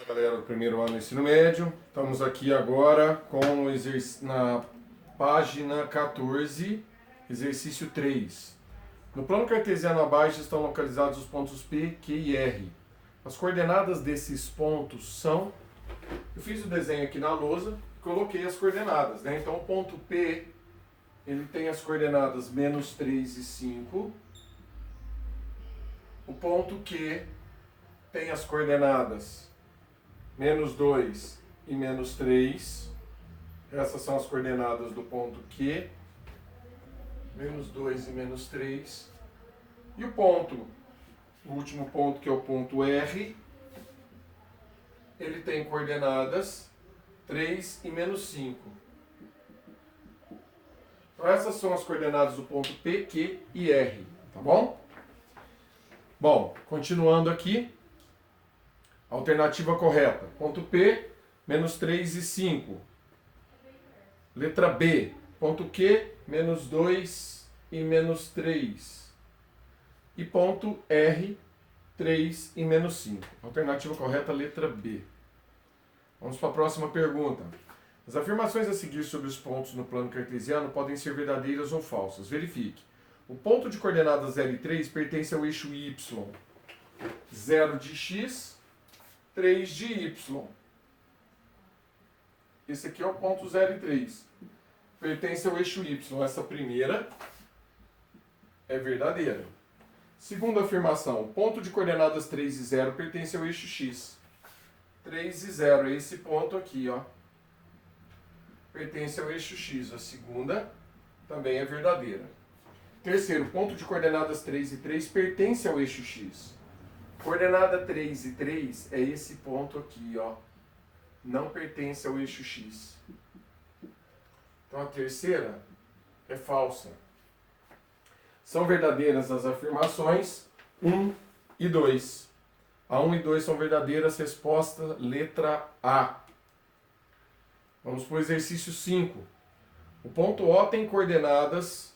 Galera do primeiro ano do ensino médio, estamos aqui agora com na página 14, exercício 3. No plano cartesiano abaixo estão localizados os pontos P, Q e R. As coordenadas desses pontos são... Eu fiz o desenho aqui na lousa e coloquei as coordenadas, né? Então o ponto P, ele tem as coordenadas menos 3 e 5. O ponto Q tem as coordenadas menos 2 e menos 3. Essas são as coordenadas do ponto Q. Menos 2 e menos 3. E o último ponto, que é o ponto R, ele tem coordenadas 3 e menos 5. Então essas são as coordenadas do ponto P, Q e R, tá bom? Bom, continuando aqui. Alternativa correta. Ponto P, menos 3 e 5. Letra B. Ponto Q, menos 2 e menos 3. E ponto R, 3 e menos 5. Alternativa correta, letra B. Vamos para a próxima pergunta. As afirmações a seguir sobre os pontos no plano cartesiano podem ser verdadeiras ou falsas. Verifique. O ponto de coordenadas L3 pertence ao eixo Y. 0 de x, 3 de y. Esse aqui é o ponto 0 e 3. Pertence ao eixo y. Essa primeira é verdadeira. Segunda afirmação. O ponto de coordenadas 3 e 0 pertence ao eixo x. 3 e 0 é esse ponto aqui, ó. Pertence ao eixo x. A segunda também é verdadeira. Terceiro. O ponto de coordenadas 3 e 3 pertence ao eixo x. Coordenada 3 e 3 é esse ponto aqui, ó. Não pertence ao eixo x. Então a terceira é falsa. São verdadeiras as afirmações 1 e 2. A 1 e 2 são verdadeiras, resposta letra A. Vamos para o exercício 5. O ponto O tem coordenadas,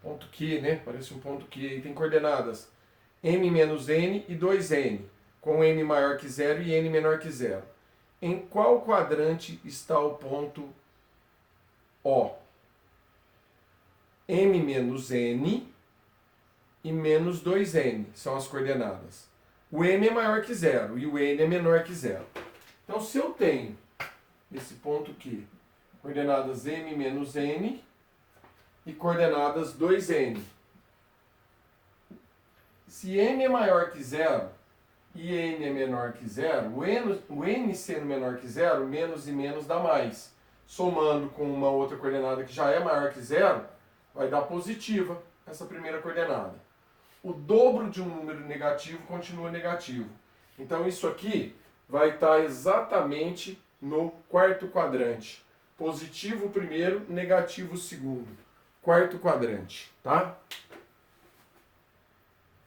ponto Q, né? Parece um ponto Q aí, tem coordenadas m menos n e 2n, com n maior que 0 e n menor que 0. Em qual quadrante está o ponto O? M menos n e menos 2n são as coordenadas. O m é maior que 0 e o n é menor que 0. Então, se eu tenho esse ponto aqui, coordenadas m menos n e coordenadas 2n. Se n é maior que 0 e n é menor que 0, o n sendo menor que 0, menos e menos dá mais. Somando com uma outra coordenada que já é maior que 0, vai dar positiva essa primeira coordenada. O dobro de um número negativo continua negativo. Então isso aqui vai estar exatamente no quarto quadrante. Positivo o primeiro, negativo o segundo. Quarto quadrante, tá?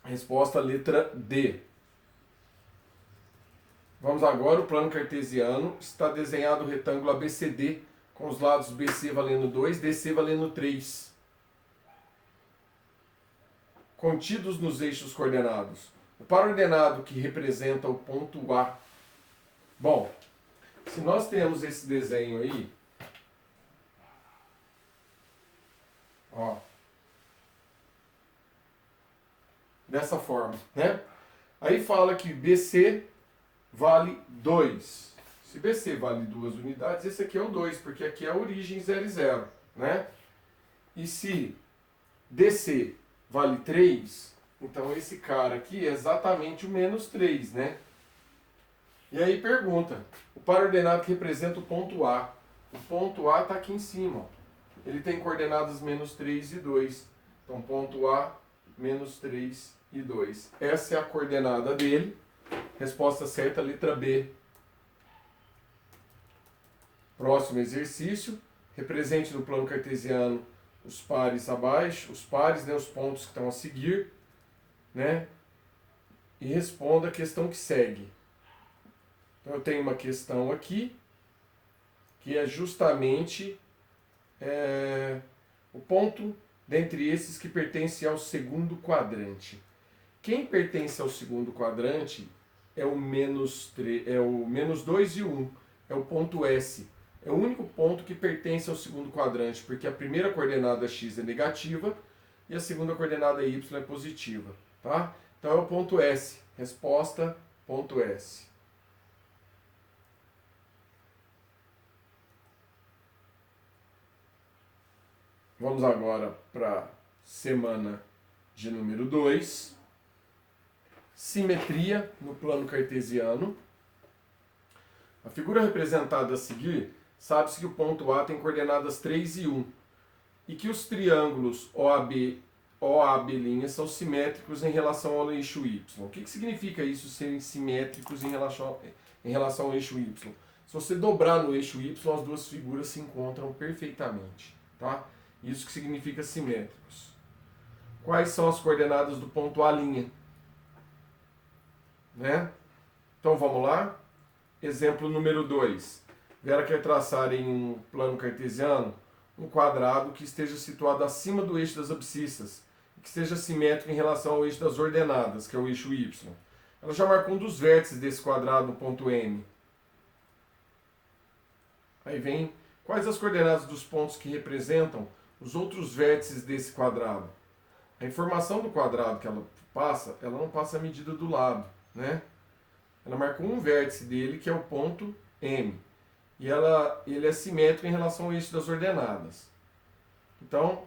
Resposta letra D. Vamos agora, o plano cartesiano está desenhado o retângulo ABCD, com os lados BC valendo 2, DC valendo 3. Contidos nos eixos coordenados. O par ordenado que representa o ponto A. Bom, se nós temos esse desenho aí, ó, dessa forma, né? Aí fala que BC vale 2. Se BC vale 2 unidades, esse aqui é o 2, porque aqui é a origem 0 e 0, né? E se DC vale 3, então esse cara aqui é exatamente o menos 3, né? E aí pergunta, o par ordenado que representa o ponto A. O ponto A está aqui em cima, ó. Ele tem coordenadas menos 3 e 2. Então ponto A, menos 3 e 2. Essa é a coordenada dele. Resposta certa, letra B. Próximo exercício. Represente no plano cartesiano os pares abaixo, os pares, né, os pontos que estão a seguir, né? E responda a questão que segue. Então eu tenho uma questão aqui, que é justamente o ponto dentre esses que pertence ao segundo quadrante. Quem pertence ao segundo quadrante é o menos 2 e 1. É o ponto S. É o único ponto que pertence ao segundo quadrante, porque a primeira coordenada x é negativa e a segunda coordenada y é positiva. Tá? Então é o ponto S. Resposta, ponto S. Vamos agora para a semana de número 2. Simetria no plano cartesiano. A figura representada a seguir, sabe-se que o ponto A tem coordenadas 3 e 1 e que os triângulos OAB' são simétricos em relação ao eixo Y. O que significa isso, serem simétricos em relação ao eixo Y? Se você dobrar no eixo Y, as duas figuras se encontram perfeitamente. Tá? Isso que significa simétricos. Quais são as coordenadas do ponto A'? Né? Então vamos lá? Exemplo número 2. Vera quer traçar em um plano cartesiano um quadrado que esteja situado acima do eixo das abscissas e que seja simétrico em relação ao eixo das ordenadas, que é o eixo Y. Ela já marcou um dos vértices desse quadrado no ponto M. Aí vem quais as coordenadas dos pontos que representam os outros vértices desse quadrado. A informação do quadrado que ela não passa a medida do lado, né? Ela marcou um vértice dele, que é o ponto M. E ele é simétrico em relação ao eixo das ordenadas. Então,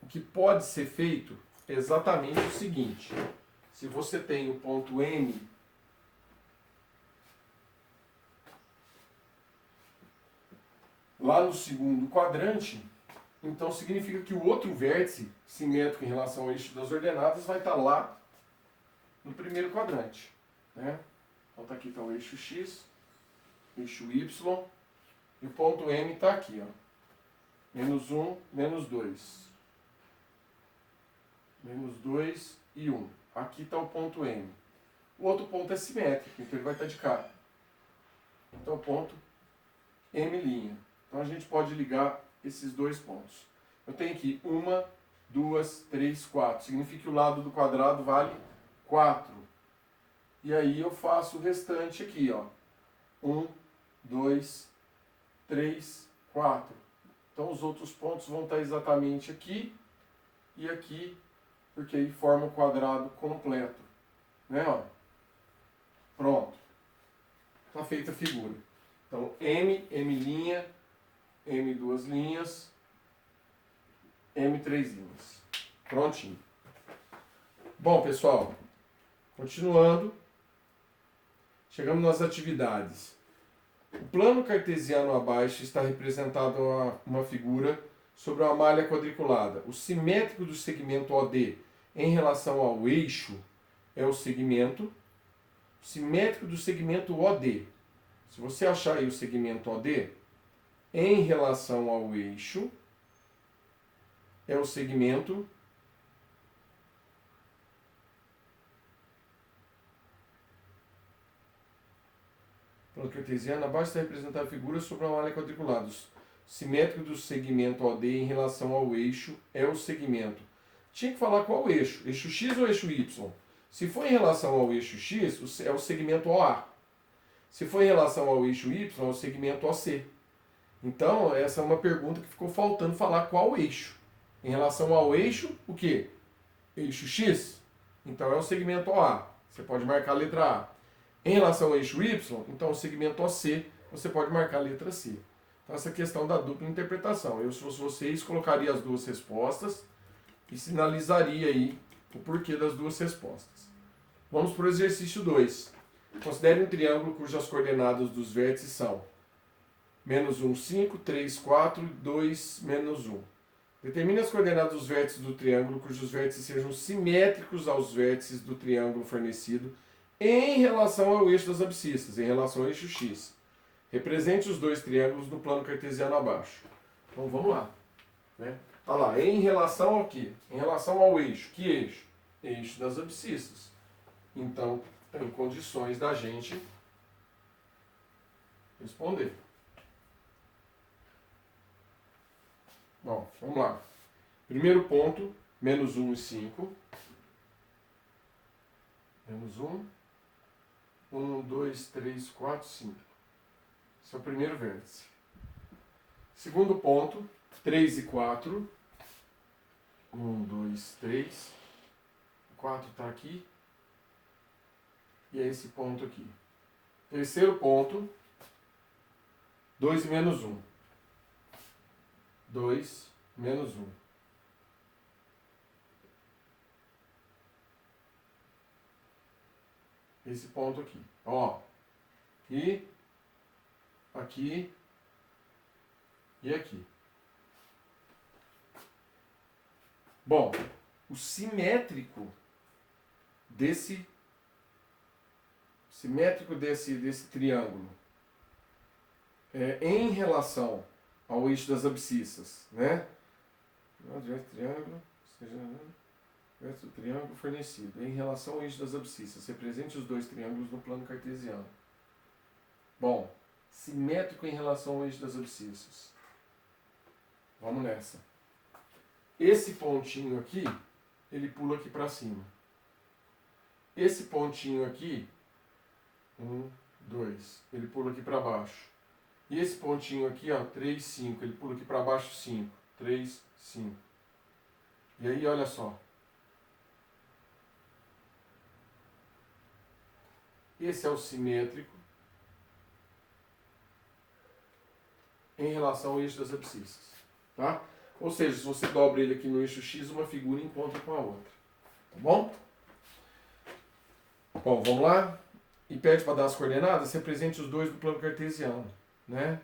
o que pode ser feito é exatamente o seguinte. Se você tem o ponto M lá no segundo quadrante, então significa que o outro vértice simétrico em relação ao eixo das ordenadas vai estar lá no primeiro quadrante. Né? Então tá aqui tá o eixo X, eixo Y, e o ponto M está aqui, ó. Menos 1, menos 2. Menos 2 e 1. Aqui está o ponto M. O outro ponto é simétrico, então ele vai estar de cá. Então o ponto M'. Então a gente pode ligar esses dois pontos. Eu tenho aqui 1, 2, 3, 4. Significa que o lado do quadrado vale 4. E aí eu faço o restante aqui, ó. 1, 2, 3, 4. Então os outros pontos vão estar exatamente aqui e aqui, porque aí forma o quadrado completo. Né, ó? Pronto. Está feita a figura. Então M, M', M duas linhas, M três linhas. Prontinho. Bom, pessoal, continuando, chegamos nas atividades. O plano cartesiano abaixo está representado uma figura sobre uma malha quadriculada. O simétrico do segmento OD em relação ao eixo é o segmento. O simétrico do segmento OD. Se você achar aí o segmento OD, em relação ao eixo, é o segmento plano cartesiano, abaixo está representada a figura sobre uma malha quadriculada. O simétrico do segmento OD em relação ao eixo é o segmento. Tinha que falar qual eixo? Eixo X ou eixo Y? Se for em relação ao eixo X, é o segmento OA. Se for em relação ao eixo Y, é o segmento OC. Então, essa é uma pergunta que ficou faltando falar qual eixo. Em relação ao eixo, o quê? Eixo X? Então é o segmento OA. Você pode marcar a letra A. Em relação ao eixo Y, então o segmento OC, você pode marcar a letra C. Então essa questão da dupla interpretação. Eu, se fosse vocês, colocaria as duas respostas e sinalizaria aí o porquê das duas respostas. Vamos para o exercício 2. Considere um triângulo cujas coordenadas dos vértices são menos 1, 5, 3, 4, 2, menos 1. Determine as coordenadas dos vértices do triângulo cujos vértices sejam simétricos aos vértices do triângulo fornecido em relação ao eixo das abscissas, em relação ao eixo X. Represente os dois triângulos no plano cartesiano abaixo. Então vamos lá. Né? Tá lá, em relação ao quê? Em relação ao eixo. Que eixo? Eixo das abscissas. Então, tem condições da gente responder. Bom, vamos lá. Primeiro ponto, menos 1 e 5. Menos 1. 1, 2, 3, 4, 5. Esse é o primeiro vértice. Segundo ponto, 3 e 4. 1, 2, 3. O 4 está aqui. E é esse ponto aqui. Terceiro ponto, 2 menos 1. 2 menos 1. Esse ponto aqui. Ó. E aqui e aqui. Bom, o simétrico desse triângulo em relação ao eixo das abscissas, né? Triângulo, verso do triângulo fornecido. Em relação ao eixo das abscissas, represente os dois triângulos no plano cartesiano. Bom, simétrico em relação ao eixo das abscissas. Vamos nessa. Esse pontinho aqui, ele pula aqui para cima. Esse pontinho aqui, 1, 2, ele pula aqui para baixo. E esse pontinho aqui, ó, 3, 5, ele pula aqui para baixo, 5. 3, 5. E aí, olha só. Esse é o simétrico em relação ao eixo das abscissas. Tá? Ou seja, se você dobra ele aqui no eixo X, uma figura encontra com a outra. Tá bom? Bom, vamos lá. E pede para dar as coordenadas, represente os dois do plano cartesiano. Né?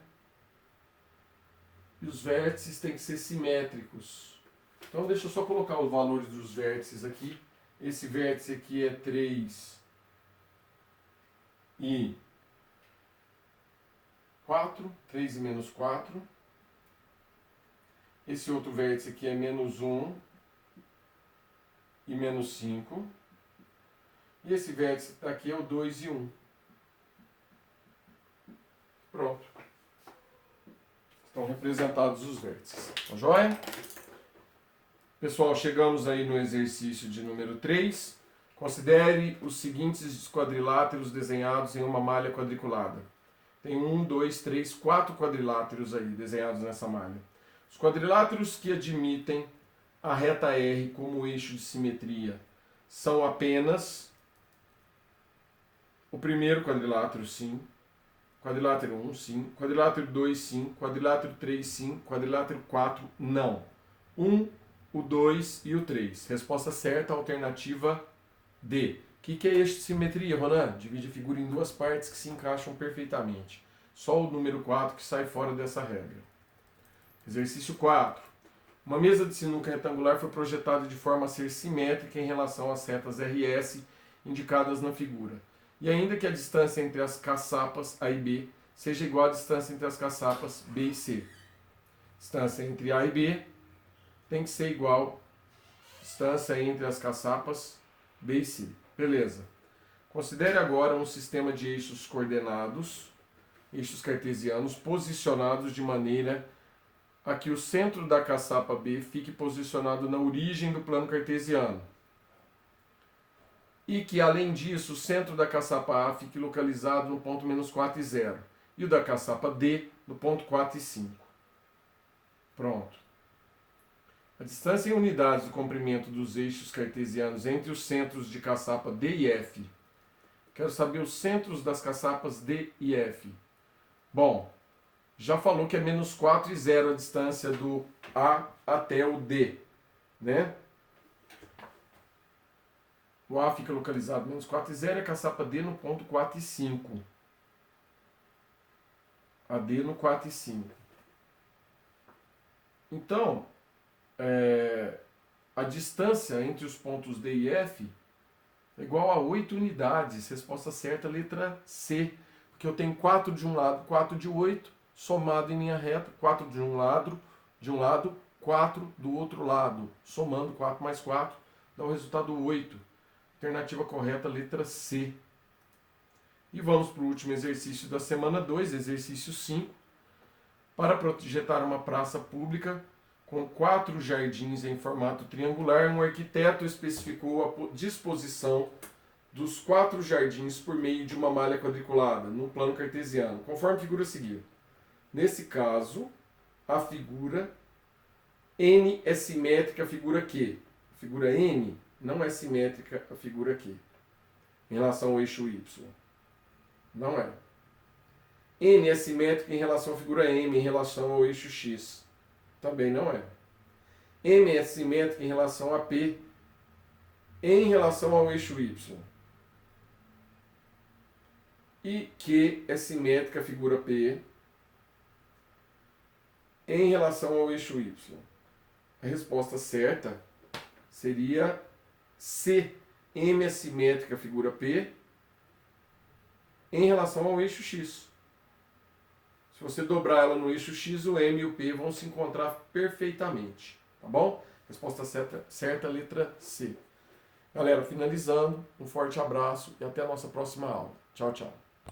E os vértices têm que ser simétricos. Então deixa eu só colocar os valores dos vértices aqui. Esse vértice aqui é 3 e 4. 3 e menos 4. Esse outro vértice aqui é menos 1 e menos 5. E esse vértice aqui é o 2 e 1. Pronto. Estão representados os vértices. Tá joia? Pessoal, chegamos aí no exercício de número 3. Considere os seguintes quadriláteros desenhados em uma malha quadriculada. Tem 1, 2, 3, 4 quadriláteros aí desenhados nessa malha. Os quadriláteros que admitem a reta R como eixo de simetria são apenas o primeiro quadrilátero, sim. Quadrilátero 1, sim. Quadrilátero 2, sim. Quadrilátero 3, sim. Quadrilátero 4, não. 1, o 2 e o 3. Resposta certa, alternativa D. O que é eixo de simetria, Ronan? Divide a figura em duas partes que se encaixam perfeitamente. Só o número 4 que sai fora dessa regra. Exercício 4. Uma mesa de sinuca retangular foi projetada de forma a ser simétrica em relação às retas RS indicadas na figura. E ainda que a distância entre as caçapas A e B seja igual à distância entre as caçapas B e C. Distância entre A e B tem que ser igual à distância entre as caçapas B e C. Beleza. Considere agora um sistema de eixos coordenados, eixos cartesianos, posicionados de maneira a que o centro da caçapa B fique posicionado na origem do plano cartesiano. E que, além disso, o centro da caçapa A fique localizado no ponto menos 4 e 0. E o da caçapa D no ponto 4 e 5. Pronto. A distância em unidades do comprimento dos eixos cartesianos entre os centros de caçapa D e F. Quero saber os centros das caçapas D e F. Bom, já falou que é menos 4 e 0 a distância do A até o D, né? O A fica localizado menos 4 e 0 e a caçapa D no ponto 4 e 5. A D no 4 e 5. Então, a distância entre os pontos D e F é igual a 8 unidades. Resposta certa, letra C. Porque eu tenho 4 de um lado, 4 de 8, somado em linha reta. 4 de um lado, 4 do outro lado. Somando 4 mais 4, dá o resultado 8. Alternativa correta, letra C. E vamos para o último exercício da semana 2, exercício 5. Para projetar uma praça pública com 4 jardins em formato triangular, um arquiteto especificou a disposição dos 4 jardins por meio de uma malha quadriculada no plano cartesiano, conforme a figura a seguir. Nesse caso, a figura N é simétrica à figura Q. A figura N não é simétrica à figura Q, em relação ao eixo Y. Não é. N é simétrica em relação à figura M, em relação ao eixo X. Também não é. M é simétrica em relação a P, em relação ao eixo Y. E Q é simétrica à figura P, em relação ao eixo Y. A resposta certa seria C. M é simétrica à figura P, em relação ao eixo X. Se você dobrar ela no eixo X, o M e o P vão se encontrar perfeitamente. Tá bom? Resposta certa, letra C. Galera, finalizando, um forte abraço e até a nossa próxima aula. Tchau, tchau.